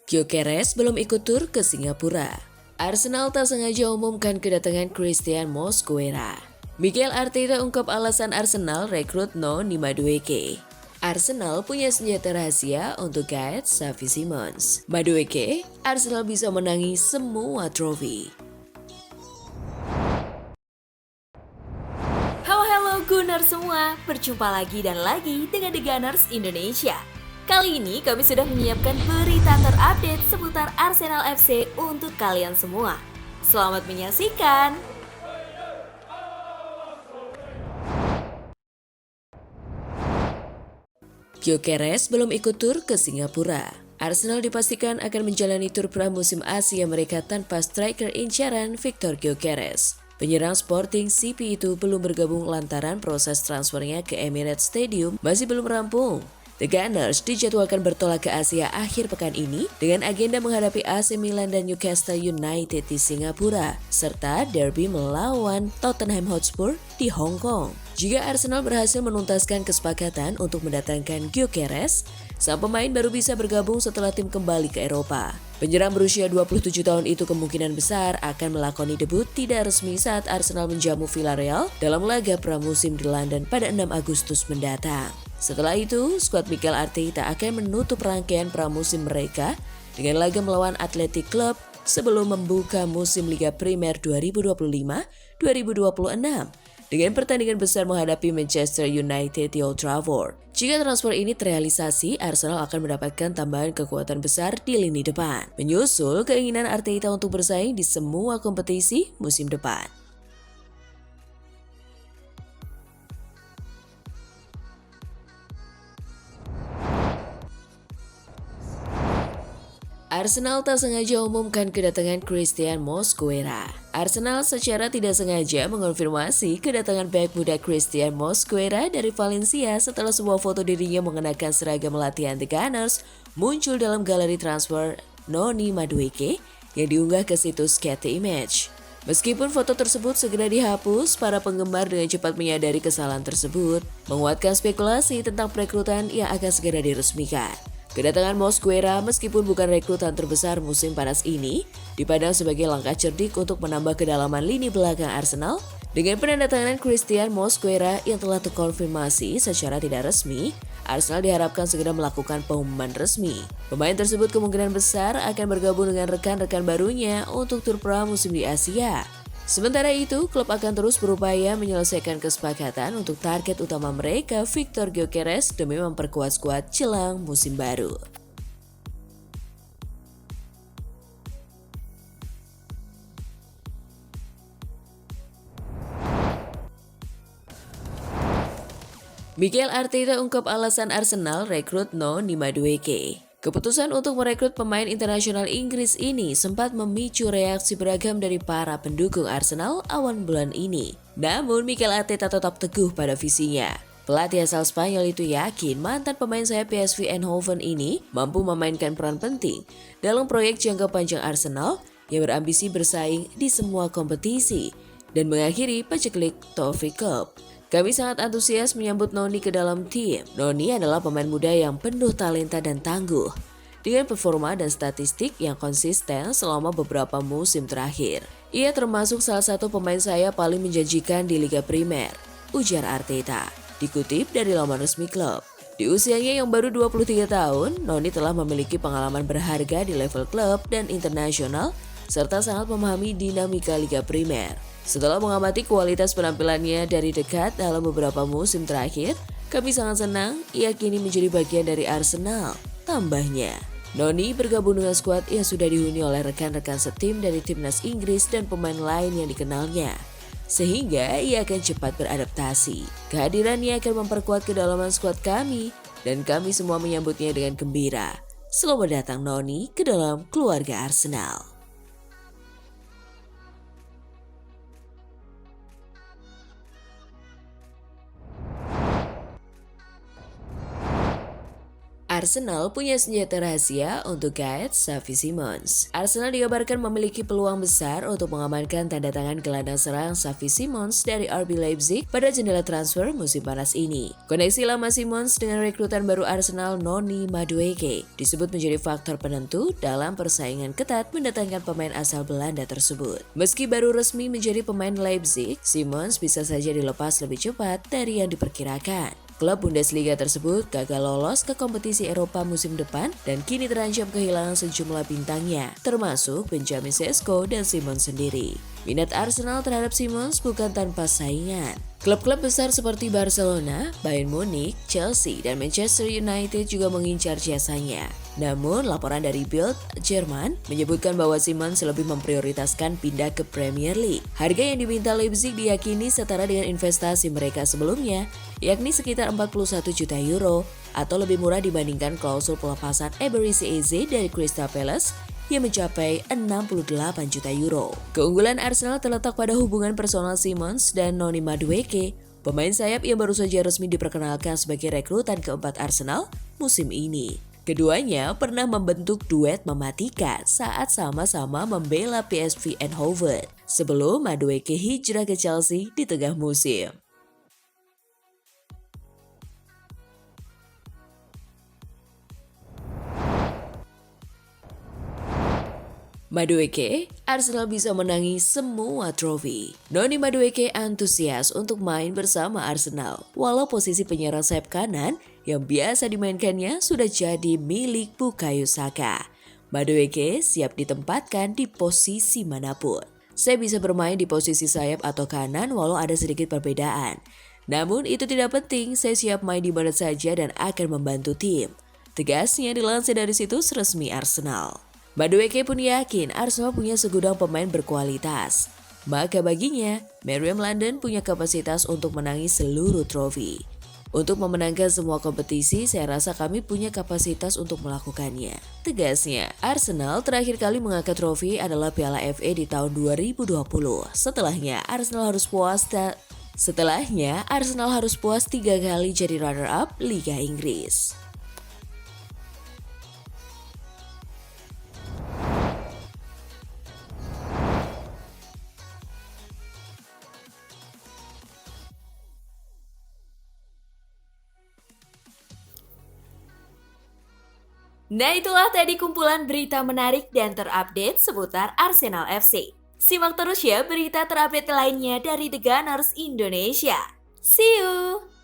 Gyökeres belum ikut tur ke Singapura. Arsenal tak sengaja umumkan kedatangan Christian Mosquera. Mikel Arteta ungkap alasan Arsenal rekrut Noni Madueke. Arsenal punya senjata rahasia untuk guide Xavi Simons. Madueke, Arsenal bisa menangi semua trofi. Halo Gunner semua, berjumpa lagi dan lagi dengan The Gunners Indonesia. Kali ini kami sudah menyiapkan berita terupdate seputar Arsenal FC untuk kalian semua. Selamat menyaksikan! Gyökeres belum ikut tur ke Singapura. Arsenal dipastikan akan menjalani tur pramusim Asia mereka tanpa striker incaran Victor Gyökeres. Penyerang Sporting CP itu belum bergabung lantaran proses transfernya ke Emirates Stadium masih belum rampung. The Gunners dijadwalkan bertolak ke Asia akhir pekan ini dengan agenda menghadapi AC Milan dan Newcastle United di Singapura, serta derby melawan Tottenham Hotspur di Hong Kong. Jika Arsenal berhasil menuntaskan kesepakatan untuk mendatangkan Gyökeres, sang pemain baru bisa bergabung setelah tim kembali ke Eropa. Penyerang berusia 27 tahun itu kemungkinan besar akan melakoni debut tidak resmi saat Arsenal menjamu Villarreal dalam laga pramusim di London pada 6 Agustus mendatang. Setelah itu, skuad Mikel Arteta akan menutup rangkaian pramusim mereka dengan laga melawan Athletic Club sebelum membuka musim Liga Primer 2025-2026 dengan pertandingan besar menghadapi Manchester United di Old Trafford. Jika transfer ini terrealisasi, Arsenal akan mendapatkan tambahan kekuatan besar di lini depan, menyusul keinginan Arteta untuk bersaing di semua kompetisi musim depan. Arsenal tak sengaja umumkan kedatangan Christian Mosquera. Arsenal secara tidak sengaja mengonfirmasi kedatangan bek muda Christian Mosquera dari Valencia setelah sebuah foto dirinya mengenakan seragam latihan The Gunners muncul dalam galeri transfer Noni Madueke yang diunggah ke situs Getty Image. Meskipun foto tersebut segera dihapus, para penggemar dengan cepat menyadari kesalahan tersebut, menguatkan spekulasi tentang perekrutan yang akan segera diresmikan. Kedatangan Mosquera meskipun bukan rekrutan terbesar musim panas ini, dipandang sebagai langkah cerdik untuk menambah kedalaman lini belakang Arsenal. Dengan penandatanganan Christian Mosquera yang telah terkonfirmasi secara tidak resmi, Arsenal diharapkan segera melakukan pengumuman resmi. Pemain tersebut kemungkinan besar akan bergabung dengan rekan-rekan barunya untuk tur pramusim di Asia. Sementara itu, klub akan terus berupaya menyelesaikan kesepakatan untuk target utama mereka, Victor Gyökeres, demi memperkuat skuad jelang musim baru. Mikel Arteta ungkap alasan Arsenal rekrut Noni Madueke. Keputusan untuk merekrut pemain internasional Inggris ini sempat memicu reaksi beragam dari para pendukung Arsenal awal bulan ini. Namun Mikel Arteta tetap teguh pada visinya. Pelatih asal Spanyol itu yakin mantan pemain sayap PSV Eindhoven ini mampu memainkan peran penting dalam proyek jangka panjang Arsenal yang berambisi bersaing di semua kompetisi dan mengakhiri paceklik Trophy Cup. Kami sangat antusias menyambut Noni ke dalam tim. Noni adalah pemain muda yang penuh talenta dan tangguh, dengan performa dan statistik yang konsisten selama beberapa musim terakhir. Ia termasuk salah satu pemain saya paling menjanjikan di Liga Primer, ujar Arteta, dikutip dari laman resmi klub. Di usianya yang baru 23 tahun, Noni telah memiliki pengalaman berharga di level klub dan internasional, serta sangat memahami dinamika Liga Primer. Setelah mengamati kualitas penampilannya dari dekat dalam beberapa musim terakhir, kami sangat senang ia kini menjadi bagian dari Arsenal, tambahnya. Noni bergabung dengan skuad yang sudah dihuni oleh rekan-rekan setim dari timnas Inggris dan pemain lain yang dikenalnya, sehingga ia akan cepat beradaptasi. Kehadirannya akan memperkuat kedalaman skuad kami, dan kami semua menyambutnya dengan gembira. Selamat datang Noni ke dalam keluarga Arsenal. Arsenal punya senjata rahasia untuk guide Xavi Simons. Arsenal dikabarkan memiliki peluang besar untuk mengamankan tanda tangan gelandang serang Xavi Simons dari RB Leipzig pada jendela transfer musim panas ini. Koneksi lama Simons dengan rekrutan baru Arsenal Noni Madueke disebut menjadi faktor penentu dalam persaingan ketat mendatangkan pemain asal Belanda tersebut. Meski baru resmi menjadi pemain Leipzig, Simons bisa saja dilepas lebih cepat dari yang diperkirakan. Klub Bundesliga tersebut gagal lolos ke kompetisi Eropa musim depan dan kini terancam kehilangan sejumlah bintangnya, termasuk Benjamin Sesko dan Simons sendiri. Minat Arsenal terhadap Simons bukan tanpa saingan. Klub-klub besar seperti Barcelona, Bayern Munich, Chelsea, dan Manchester United juga mengincar jasanya. Namun, laporan dari Bild, Jerman, menyebutkan bahwa Simons lebih memprioritaskan pindah ke Premier League. Harga yang diminta Leipzig diyakini setara dengan investasi mereka sebelumnya, yakni sekitar 41 juta euro, atau lebih murah dibandingkan klausul pelepasan Eberechi Eze dari Crystal Palace yang mencapai 68 juta euro. Keunggulan Arsenal terletak pada hubungan personal Simons dan Noni Madueke, pemain sayap yang baru saja resmi diperkenalkan sebagai rekrutan keempat Arsenal musim ini. Keduanya pernah membentuk duet mematikan saat sama-sama membela PSV Eindhoven sebelum Madueke hijrah ke Chelsea di tengah musim. Madueke, Arsenal bisa menangi semua trofi. Noni Madueke antusias untuk main bersama Arsenal, walau posisi penyerang sayap kanan yang biasa dimainkannya sudah jadi milik Bukayo Saka. Madueke siap ditempatkan di posisi manapun. Saya bisa bermain di posisi sayap atau kanan walau ada sedikit perbedaan. Namun itu tidak penting, saya siap main di mana saja dan akan membantu tim. Tegasnya dilansir dari situs resmi Arsenal. Madueke pun yakin Arsenal punya segudang pemain berkualitas. Maka baginya, Meriam London punya kapasitas untuk menangi seluruh trofi. Untuk memenangkan semua kompetisi, saya rasa kami punya kapasitas untuk melakukannya. Tegasnya, Arsenal terakhir kali mengangkat trofi adalah Piala FA di tahun 2020. Setelahnya, Arsenal harus puas 3 kali jadi runner-up Liga Inggris. Nah, itulah tadi kumpulan berita menarik dan terupdate seputar Arsenal FC. Simak terus ya berita terupdate lainnya dari The Gunners Indonesia. See you!